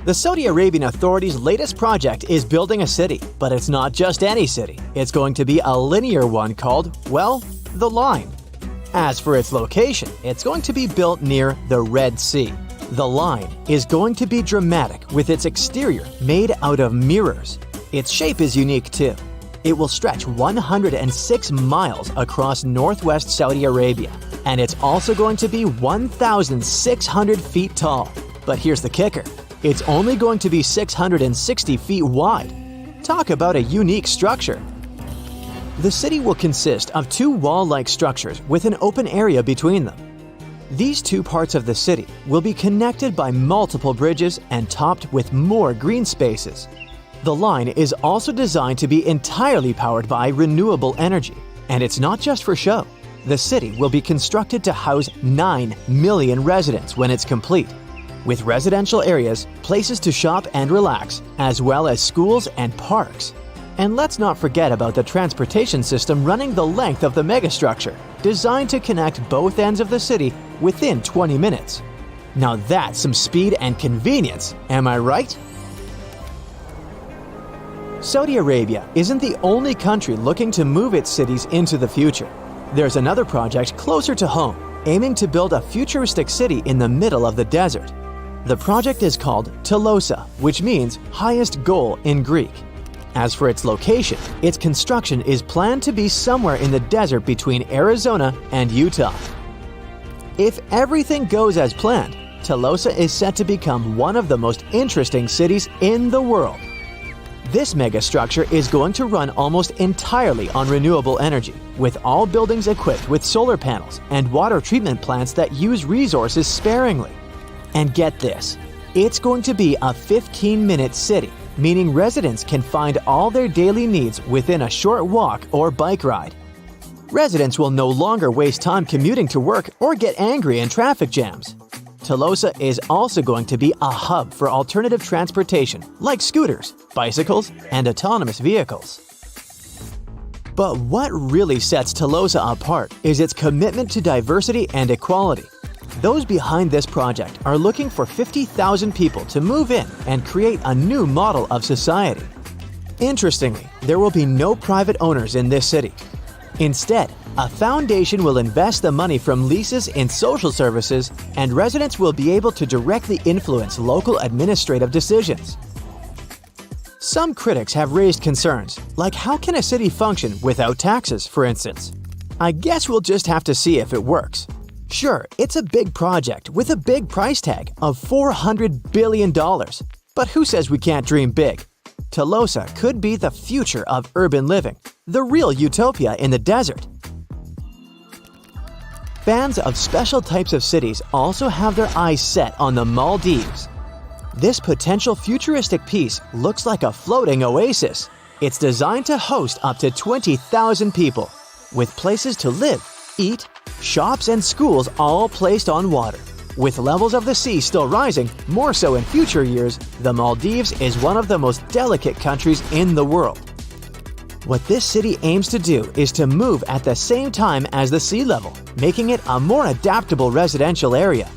The Saudi Arabian authorities' latest project is building a city, but it's not just any city. It's going to be a linear one called, well, the Line. As for its location, it's going to be built near the Red Sea. The Line is going to be dramatic with its exterior made out of mirrors. Its shape is unique too. It will stretch 106 miles across northwest Saudi Arabia, and it's also going to be 1,600 feet tall. But here's the kicker. It's only going to be 660 feet wide. Talk about a unique structure. The city will consist of two wall-like structures with an open area between them. These two parts of the city will be connected by multiple bridges and topped with more green spaces. The line is also designed to be entirely powered by renewable energy, and it's not just for show. The city will be constructed to house 9 million residents when it's complete, with residential areas, places to shop and relax, as well as schools and parks. And let's not forget about the transportation system running the length of the megastructure, designed to connect both ends of the city within 20 minutes. Now that's some speed and convenience, am I right? Saudi Arabia isn't the only country looking to move its cities into the future. There's another project closer to home, aiming to build a futuristic city in the middle of the desert. The project is called Tolosa, which means highest goal in Greek. As for its location, its construction is planned to be somewhere in the desert between Arizona and Utah. If everything goes as planned, Tolosa is set to become one of the most interesting cities in the world. This megastructure is going to run almost entirely on renewable energy, with all buildings equipped with solar panels and water treatment plants that use resources sparingly. And get this, it's going to be a 15-minute city, meaning residents can find all their daily needs within a short walk or bike ride. Residents will no longer waste time commuting to work or get angry in traffic jams. Tolosa is also going to be a hub for alternative transportation like scooters, bicycles, and autonomous vehicles. But what really sets Tolosa apart is its commitment to diversity and equality. Those behind this project are looking for 50,000 people to move in and create a new model of society. Interestingly, there will be no private owners in this city. Instead, a foundation will invest the money from leases in social services, and residents will be able to directly influence local administrative decisions. Some critics have raised concerns, like how can a city function without taxes, for instance? I guess we'll just have to see if it works. Sure, it's a big project with a big price tag of $400 billion. But who says we can't dream big? Tolosa could be the future of urban living, the real utopia in the desert. Fans of special types of cities also have their eyes set on the Maldives. This potential futuristic piece looks like a floating oasis. It's designed to host up to 20,000 people, with places to live, eat, shops and schools all placed on water. With levels of the sea still rising, more so in future years, the Maldives is one of the most delicate countries in the world. What this city aims to do is to move at the same time as the sea level, making it a more adaptable residential area.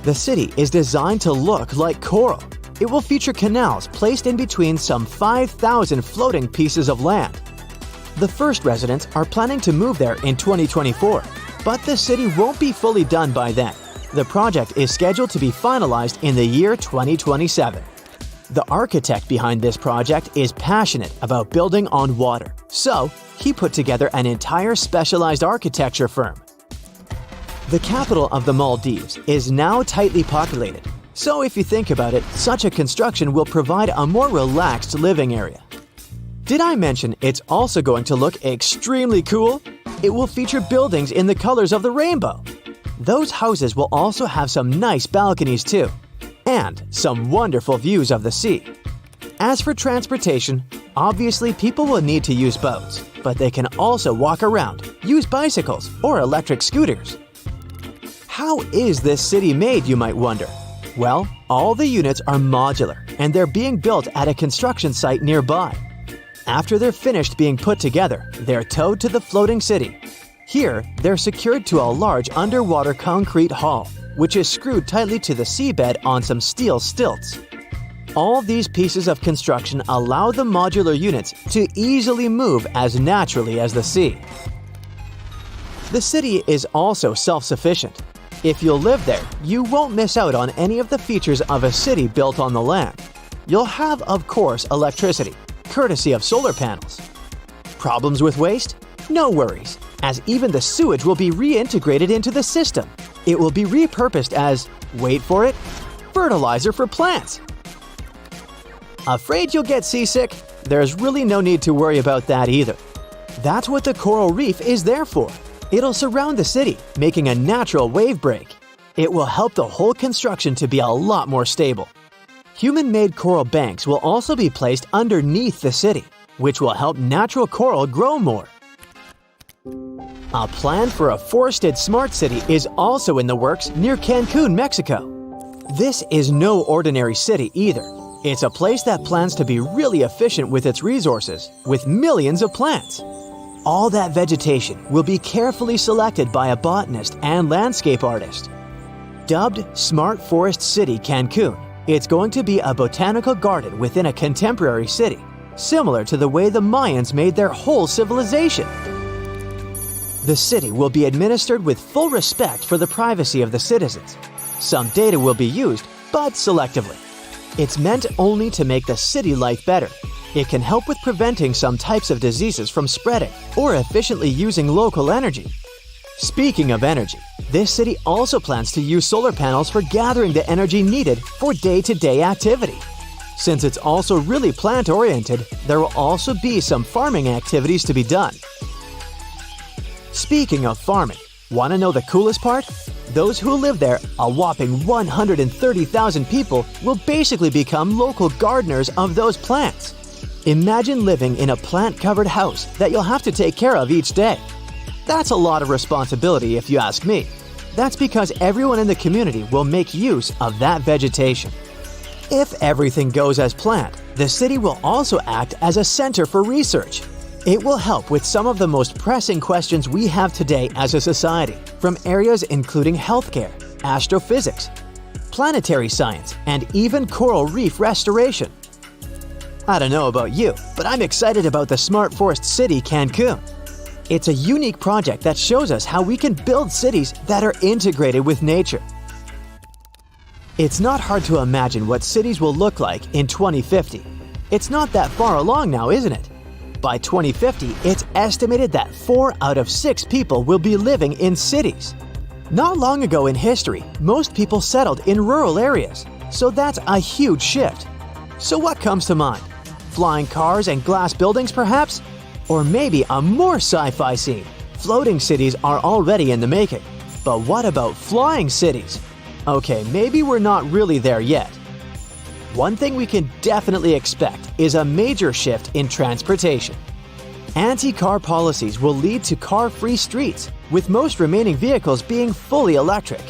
The city is designed to look like coral. It will feature canals placed in between some 5,000 floating pieces of land. The first residents are planning to move there in 2024, but the city won't be fully done by then. The project is scheduled to be finalized in the year 2027. The architect behind this project is passionate about building on water, so he put together an entire specialized architecture firm. The capital of the Maldives is now tightly populated, so if you think about it, such a construction will provide a more relaxed living area. Did I mention it's also going to look extremely cool? It will feature buildings in the colors of the rainbow. Those houses will also have some nice balconies too, and some wonderful views of the sea. As for transportation, obviously people will need to use boats, but they can also walk around, use bicycles or electric scooters. How is this city made, you might wonder? Well, all the units are modular and they're being built at a construction site nearby. After they're finished being put together, they're towed to the floating city. Here, they're secured to a large underwater concrete hull, which is screwed tightly to the seabed on some steel stilts. All these pieces of construction allow the modular units to easily move as naturally as the sea. The city is also self-sufficient. If you'll live there, you won't miss out on any of the features of a city built on the land. You'll have, of course, electricity, courtesy of solar panels. Problems with waste? No worries, as even the sewage will be reintegrated into the system. It will be repurposed as, wait for it, fertilizer for plants. Afraid you'll get seasick? There's really no need to worry about that either. That's what the coral reef is there for. It'll surround the city, making a natural wave break. It will help the whole construction to be a lot more stable. Human-made coral banks will also be placed underneath the city, which will help natural coral grow more. A plan for a forested smart city is also in the works near Cancun, Mexico. This is no ordinary city either. It's a place that plans to be really efficient with its resources, with millions of plants. All that vegetation will be carefully selected by a botanist and landscape artist. Dubbed Smart Forest City Cancun, it's going to be a botanical garden within a contemporary city, similar to the way the Mayans made their whole civilization. The city will be administered with full respect for the privacy of the citizens. Some data will be used, but selectively. It's meant only to make the city life better. It can help with preventing some types of diseases from spreading or efficiently using local energy. Speaking of energy, this city also plans to use solar panels for gathering the energy needed for day-to-day activity. Since it's also really plant-oriented, there will also be some farming activities to be done. Speaking of farming, want to know the coolest part? Those who live there, a whopping 130,000 people, will basically become local gardeners of those plants. Imagine living in a plant-covered house that you'll have to take care of each day. That's a lot of responsibility if you ask me. That's because everyone in the community will make use of that vegetation. If everything goes as planned, the city will also act as a center for research. It will help with some of the most pressing questions we have today as a society, from areas including healthcare, astrophysics, planetary science, and even coral reef restoration. I don't know about you, but I'm excited about the Smart Forest City Cancun. It's a unique project that shows us how we can build cities that are integrated with nature. It's not hard to imagine what cities will look like in 2050. It's not that far along now, isn't it? By 2050, it's estimated that 4 out of 6 people will be living in cities. Not long ago in history, most people settled in rural areas, so that's a huge shift. So what comes to mind? Flying cars and glass buildings, perhaps? Or maybe a more sci-fi scene. Floating cities are already in the making. But what about flying cities? Okay, maybe we're not really there yet. One thing we can definitely expect is a major shift in transportation. Anti-car policies will lead to car-free streets, with most remaining vehicles being fully electric.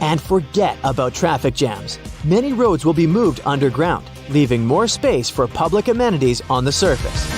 And forget about traffic jams. Many roads will be moved underground, leaving more space for public amenities on the surface.